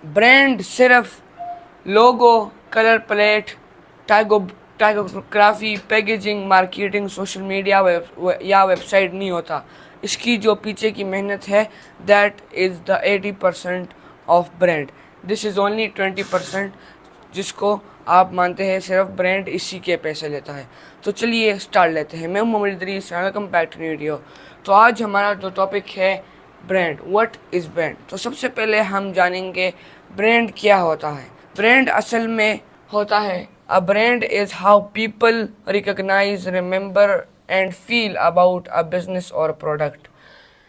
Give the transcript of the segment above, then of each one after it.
Brand सिर्फ logo, colour palette, typography, packaging, marketing, social media या website नहीं होता। इसकी जो पीछे की मेहनत है, that is the 80% of brand. This is only 20% जिसको आप मानते हैं सिर्फ ब्रांड इसी के पैसे लेता है। तो चलिए स्टार्ट लेते हैं। मैं Mohammad Idris, welcome back to video. तो आज हमारा जो टॉपिक है ब्रांड, व्हाट इज़ ब्रांड। तो सबसे पहले हम जानेंगे ब्रांड क्या होता है। ब्रांड असल में होता है, a brand is how people recognise, remember and feel about a business और प्रोडक्ट।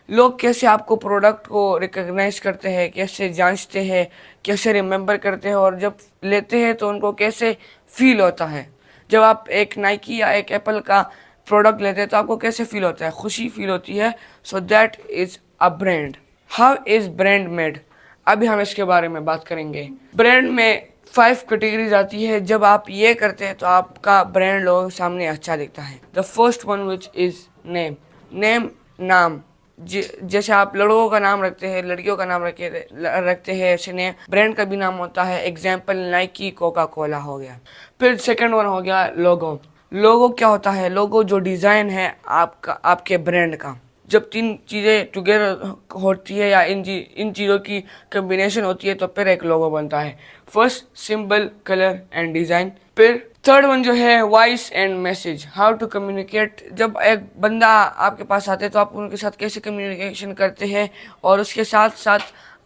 लोग कैसे आपको प्रोडक्ट को रिकॉग्नाइज करते हैं, कैसे जांचते हैं, कैसे रिमेंबर करते हैं, और जब लेते हैं तो उनको कैसे फील होता है। जब आप एक नाइकी या एक एप्पल का प्रोडक्ट लेते हैं तो आपको कैसे फील होता है? खुशी फील होती है। So that is a brand. How is brand made? अभी हम इसके बारे में बात करेंगे। ब्रांड में 5 कैटेगरीज आती है। जब आप ये करते हैं तो आपका ब्रांड लोगों के सामने अच्छा दिखता है। The first one which is name. Name, नाम। जैसे आप लड़कों का नाम रखते हैं, लड़कियों का नाम रखते हैं, ऐसे नेम ब्रांड का भी नाम होता है। एग्जाम्पल नाइकी, कोका कोला हो गया। फिर सेकंड वन हो गया लोगो। लोगो क्या होता है? लोगो जो डिज़ाइन है आपका, आपके ब्रांड का। जब 3 चीज़ें टुगेदर होती है या इन चीज़ों की कम्बिनेशन होती है तो फिर एक लोगो बनता है। First symbol, colour and design. फिर थर्ड वन जो है voice and message, how to communicate. जब एक बंदा आपके पास आते हैं तो आप उनके साथ कैसे कम्युनिकेशन करते हैं, और उसके साथ साथ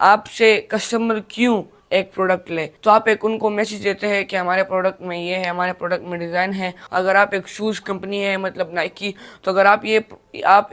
आपसे कस्टमर क्यों एक प्रोडक्ट ले। तो आप एक उनको मैसेज देते हैं कि हमारे प्रोडक्ट में ये है, हमारे प्रोडक्ट में डिज़ाइन है। अगर आप एक शूज़ कंपनी है, मतलब नाइकी, तो अगर आप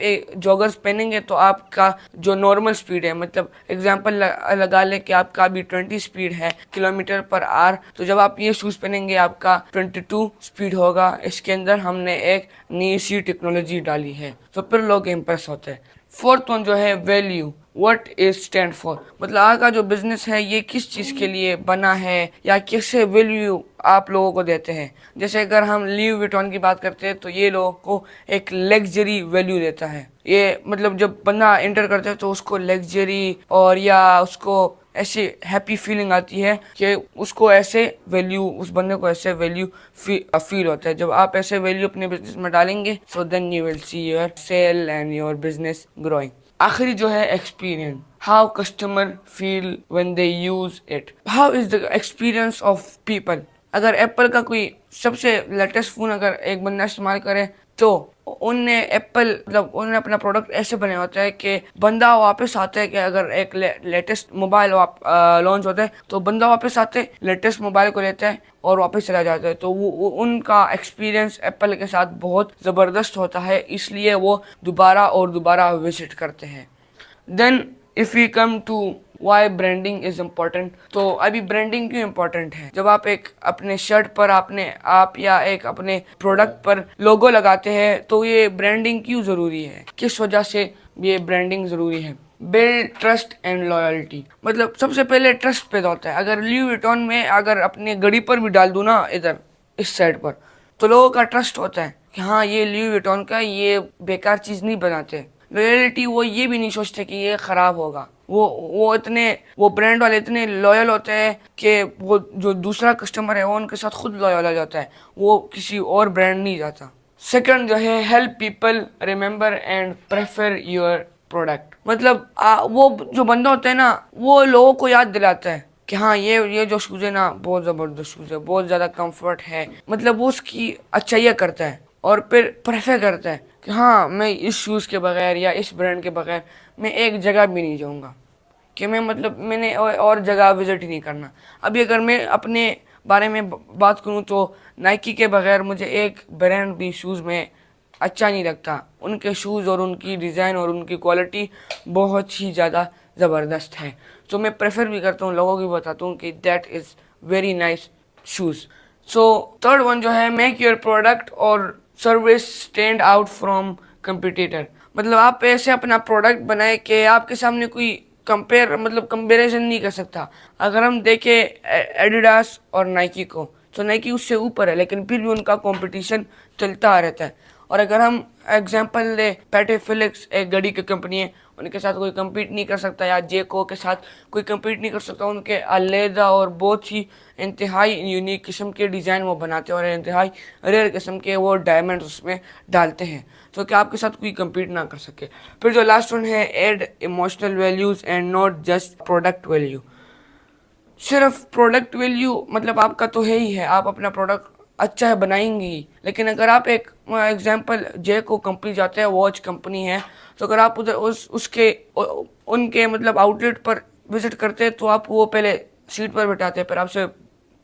एक जॉगर्स पहनेंगे तो आपका जो नॉर्मल स्पीड है, मतलब एग्जांपल लगा लें कि आपका अभी 20 स्पीड है किलोमीटर पर आवर, तो जब आप ये शूज़ पहनेंगे आपका 22 स्पीड होगा। इसके अंदर हमने एक नई सी टेक्नोलॉजी डाली है, तो फिर लोग इम्प्रेस होते हैं। फोर्थ वन जो है value, what is stand for. मतलब आपका जो बिजनेस है ये किस चीज़ के लिए बना है या कैसे वैल्यू आप लोगों को देते हैं। जैसे अगर हम ल्यूई विटॉन की बात करते हैं तो ये लोगों को एक लग्जरी वैल्यू देता है। ये मतलब जब बंदा एंटर करता है तो उसको लग्जरी और या उसको ऐसी हैप्पी फीलिंग आती है कि उसको ऐसे वैल्यू, उस बंदे को ऐसे वैल्यू फील होता है। जब आप ऐसे वैल्यू अपने बिजनेस में डालेंगे so then you will see your sale and your business growing. आखिरी जो है experience, how customer feel when they use it. How is the experience of people. अगर एप्पल का कोई सबसे लेटेस्ट फोन अगर एक बंदा इस्तेमाल करे तो उनने एप्पल मतलब उन्होंने अपना प्रोडक्ट ऐसे बने होता है कि बंदा वापस आता है कि अगर एक लेटेस्ट मोबाइल लॉन्च होता है तो बंदा वापस आते है, लेटेस्ट मोबाइल को लेता है और वापस चला जाता है। तो वो उनका एक्सपीरियंस एप्पल के साथ बहुत ज़बरदस्त होता है, इसलिए वो दोबारा और दोबारा विजिट करते हैं। Then if we come to why branding is important. तो अभी ब्रांडिंग क्यों इम्पॉर्टेंट है? जब आप एक अपने शर्ट पर आप या एक अपने प्रोडक्ट पर लोगो लगाते हैं तो ये ब्रांडिंग क्यों ज़रूरी है, किस वजह से ये ब्रांडिंग ज़रूरी है? Build trust and loyalty. मतलब सबसे पहले ट्रस्ट पैदा होता है। अगर ल्यूई विटॉन में अगर अपनी घड़ी पर भी डाल दूँ ना, इधर इस साइड पर, तो लोगों का ट्रस्ट होता है कि हाँ ये ल्यूई विटॉन का, ये बेकार चीज़ नहीं बनाते। लॉयल्टी, वो ये भी नहीं सोचते कि ये ख़राब होगा। वो ब्रांड वाले इतने लॉयल होते हैं कि वो जो दूसरा कस्टमर है वो उनके साथ खुद लॉयल हो जाता है, वो किसी और ब्रांड नहीं जाता। सेकंड जो है help people remember and prefer your product. मतलब वो जो बंदा होता है ना, वो लोगों को याद दिलाता है कि हाँ ये जो शूज़ है ना बहुत ज़बरदस्त शूज़ है, बहुत ज़्यादा कंफर्ट है। मतलब वो उसकी अच्छाइयाँ करता है और फिर प्रेफर करता है कि हाँ मैं इस शूज़ के बगैर या इस ब्रांड के बगैर मैं एक जगह भी नहीं जाऊँगा, कि मैं मतलब मैंने और जगह विज़िट ही नहीं करना। अभी अगर मैं अपने बारे में बात करूँ तो नाइकी के बगैर मुझे एक ब्रांड भी शूज़ में अच्छा नहीं लगता। उनके शूज़ और उनकी डिज़ाइन और उनकी क्वालिटी बहुत ही ज़्यादा ज़बरदस्त है। तो मैं प्रेफर भी करता हूँ, लोगों को बताता हूँ कि that is very nice shoes. So third one जो है मेक योर प्रोडक्ट और service stand out from competitor. मतलब आप ऐसे अपना प्रोडक्ट बनाए कि आपके सामने कोई कंपेरिजन नहीं कर सकता। अगर हम देखें एडिडास और नाइकी को, तो नाइकी उससे ऊपर है लेकिन फिर भी उनका कंपटीशन चलता रहता है। और अगर हम एग्जांपल ले, पैटे फिलिप्स एक घड़ी की कंपनी है, उनके साथ कोई कम्पीट नहीं कर सकता, या जेको के साथ कोई कम्पीट नहीं कर सकता। उनके अलहदा और बहुत ही इंतहाई यूनिक किस्म के डिज़ाइन वो बनाते हैं और इंतहाई रेयर किस्म के वो डायमंड उसमें डालते हैं, तो कि आपके साथ कोई कम्पीट ना कर सके। फिर जो लास्ट वन है, add emotional values and not just product value. सिर्फ प्रोडक्ट वैल्यू मतलब आपका तो है ही है, आप अपना प्रोडक्ट अच्छा है बनाएंगी, लेकिन अगर आप एक एग्जांपल जे को कंपनी जाते हैं, वॉच कंपनी है, तो अगर आप उधर उसके उनके मतलब आउटलेट पर विजिट करते हैं, तो आप वो पहले सीट पर बैठाते हैं, फिर आपसे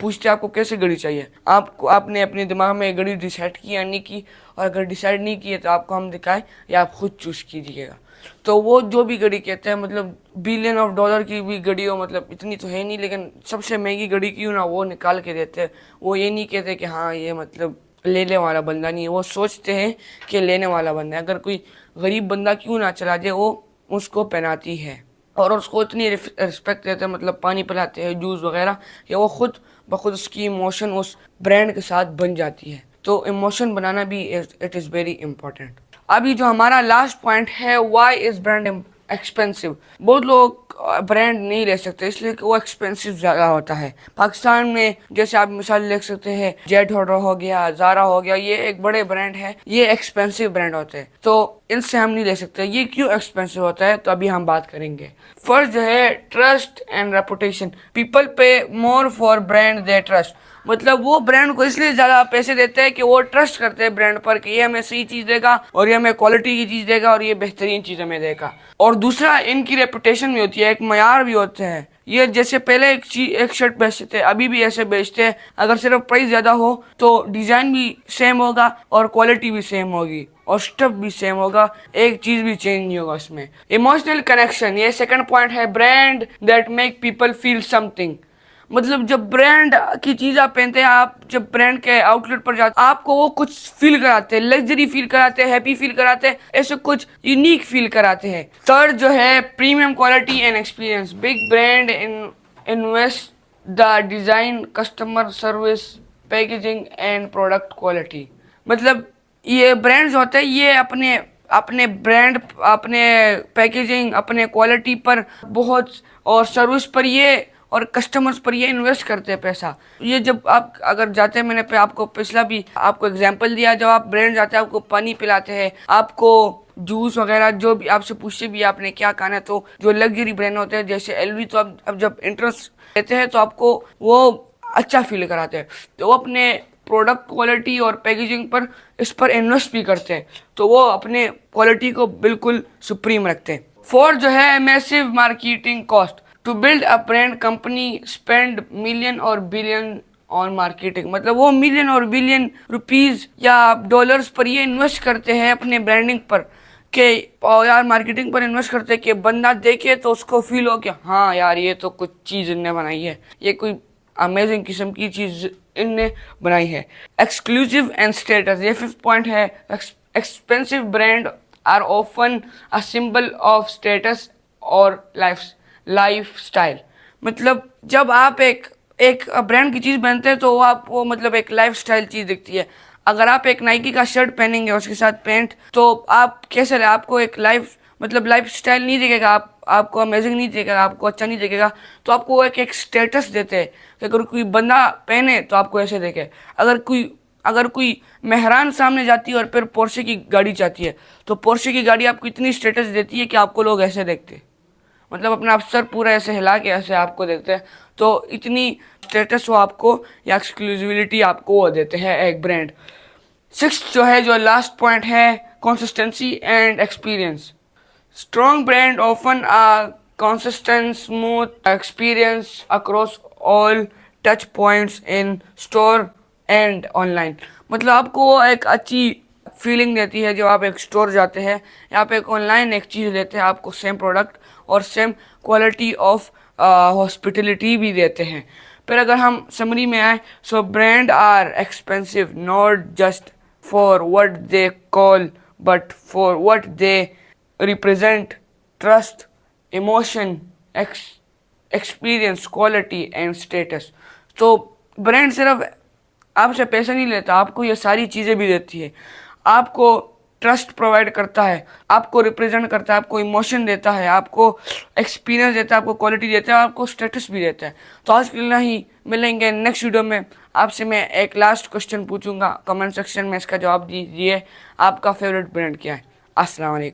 पूछते आपको कैसी घड़ी चाहिए। आपको आपने अपने दिमाग में घड़ी डिसाइड की या नहीं की, और अगर डिसाइड नहीं किए तो आपको हम दिखाएं या आप खुद चूज कीजिएगा। तो वो जो भी घड़ी कहते हैं, मतलब बिलियन ऑफ डॉलर की भी घड़ी हो, मतलब इतनी तो है नहीं, लेकिन सबसे महंगी घड़ी क्यों ना वो निकाल के देते हैं। वो ये नहीं कहते कि हाँ ये मतलब लेने वाला बंदा नहीं है, वो सोचते हैं कि लेने वाला बंदा है। अगर कोई गरीब बंदा क्यों ना चला जाए, वो उसको पहनाती है और उसको इतनी रिस्पेक्ट देते हैं, मतलब पानी पिलाते हैं, जूस वगैरह, कि वो खुद बखुद उसकी इमोशन उस ब्रांड के साथ बन जाती है। तो इमोशन बनाना भी इट इज़ वेरी इंपॉर्टेंट। अभी जो हमारा लास्ट पॉइंट है, वाई इज ब्रांड एक्सपेंसिव। बहुत लोग ब्रांड नहीं ले सकते इसलिए कि वो एक्सपेंसिव ज़्यादा होता है। पाकिस्तान में जैसे आप मिसाल ले सकते हैं, जेड होल्डर हो गया, ज़ारा हो गया, ये एक बड़े ब्रांड है, ये एक्सपेंसिव ब्रांड होते हैं, तो इनसे हम नहीं ले सकते। ये क्यों एक्सपेंसिव होता है, तो अभी हम बात करेंगे। फर्स्ट जो है, ट्रस्ट एंड रेपुटेशन। पीपल पे more for brand they trust. मतलब वो ब्रांड को इसलिए ज्यादा पैसे देते हैं कि वो ट्रस्ट करते हैं ब्रांड पर कि ये हमें सही चीज देगा और ये हमें क्वालिटी की चीज देगा और ये बेहतरीन चीज हमें देगा। और दूसरा, इनकी रेपुटेशन भी होती है, एक मयार भी होते हैं। ये जैसे पहले एक शर्ट बेचते थे, अभी भी ऐसे बेचते हैं। अगर सिर्फ प्राइस ज्यादा हो तो डिजाइन भी सेम होगा और क्वालिटी भी सेम होगी और स्टफ भी सेम होगा, एक चीज भी चेंज नहीं होगा उसमें। इमोशनल कनेक्शन, ये सेकंड पॉइंट है। Brand that make people feel something. मतलब जब ब्रांड की चीज आप पहनते हैं, आप जब ब्रांड के आउटलेट पर जाते हैं, आपको वो कुछ फील कराते हैं, लग्जरी फील कराते हैं, हैप्पी फील कराते हैं, ऐसे कुछ यूनिक फील कराते हैं। थर्ड जो है, premium quality and experience. Big brand invest the design, customer service, packaging and product quality. मतलब ये ब्रांड्स होते हैं, ये अपने अपने ब्रांड, अपने पैकेजिंग, अपने क्वालिटी पर बहुत, और सर्विस पर ये, और कस्टमर्स पर ये इन्वेस्ट करते हैं पैसा। ये जब आप अगर जाते हैं, मैंने पे आपको पिछला भी आपको एग्जांपल दिया, जब आप ब्रांड जाते हैं, आपको पानी पिलाते हैं, आपको जूस वगैरह, जो भी आपसे पूछते भी आपने क्या खाना है, तो जो लग्जरी ब्रांड होते हैं जैसे एलवी, तो अब जब इंटरेस्ट लेते हैं तो आपको वो अच्छा फील कराते हैं, तो वो अपने प्रोडक्ट क्वालिटी और पैकेजिंग पर इस पर इन्वेस्ट भी करते हैं, तो वो अपने क्वालिटी को बिल्कुल सुप्रीम रखते हैं। फोर्थ जो है, massive marketing cost. To build a brand company spend million और बिलियन ऑन मार्केटिंग। मतलब वो मिलियन और बिलियन रुपीज या डॉलर्स पर ये इन्वेस्ट करते हैं अपने ब्रांडिंग पर, के यार मार्केटिंग पर इन्वेस्ट करते हैं कि बंदा देखे तो उसको फील हो कि हाँ यार ये तो कुछ चीज़ इनने बनाई है, ये कोई अमेजिंग किस्म की चीज़ इनने बनाई है। एक्सक्लूसिव एंड स्टेटस, ये फिफ्थ पॉइंट है। Expensive brand are often a symbol of status और लाइफ स्टाइल। मतलब जब आप एक एक ब्रांड की चीज़ पहनते हैं तो आप वो मतलब एक लाइफ स्टाइल चीज़ दिखती है। अगर आप एक नाइकी का शर्ट पहनेंगे उसके साथ पैंट, तो आप कैसे रहे, आपको एक लाइफ स्टाइल नहीं दिखेगा, आपको अमेजिंग नहीं दिखेगा, आपको अच्छा नहीं दिखेगा। तो आपको एक स्टेटस देते हैं कि अगर कोई बंदा पहने तो आपको ऐसे देखे। अगर कोई मेहरान सामने जाती है और फिर पोर्शे की गाड़ी चाहती है, तो पोर्शे की गाड़ी आपको इतनी स्टेटस देती है कि आपको लोग ऐसे देखते हैं, मतलब अपना अफसर पूरा ऐसे हिला के ऐसे आपको देखते हैं। तो इतनी स्टेटस वो आपको या एक्सक्लूसिविटी आपको वो देते हैं एक ब्रांड। सिक्स्थ जो है, जो लास्ट पॉइंट है, consistency and experience. Strong brand often a consistent smooth experience across all touch points in store and online। मतलब आपको एक अच्छी फीलिंग देती है जब आप एक स्टोर जाते हैं या आप एक ऑनलाइन एक चीज़ लेते हैं, आपको सेम प्रोडक्ट और सेम क्वालिटी ऑफ हॉस्पिटलिटी भी देते हैं। फिर अगर हम समरी में आए, so brand are expensive not just for what they call but for what they represent, trust, emotion, experience, quality and status. तो ब्रांड सिर्फ आपसे पैसा नहीं लेता, आपको ये सारी चीज़ें भी देती है। आपको ट्रस्ट प्रोवाइड करता है, आपको रिप्रेजेंट करता है, आपको इमोशन देता है, आपको एक्सपीरियंस देता है, आपको क्वालिटी देता है, आपको स्टेटस भी देता है। तो आज के लिए ही मिलेंगे नेक्स्ट वीडियो में। आपसे मैं एक लास्ट क्वेश्चन पूछूंगा, कमेंट सेक्शन में इसका जवाब दीजिए। आपका फेवरेट ब्रांड क्या है? अस्सलाम वालेकुम।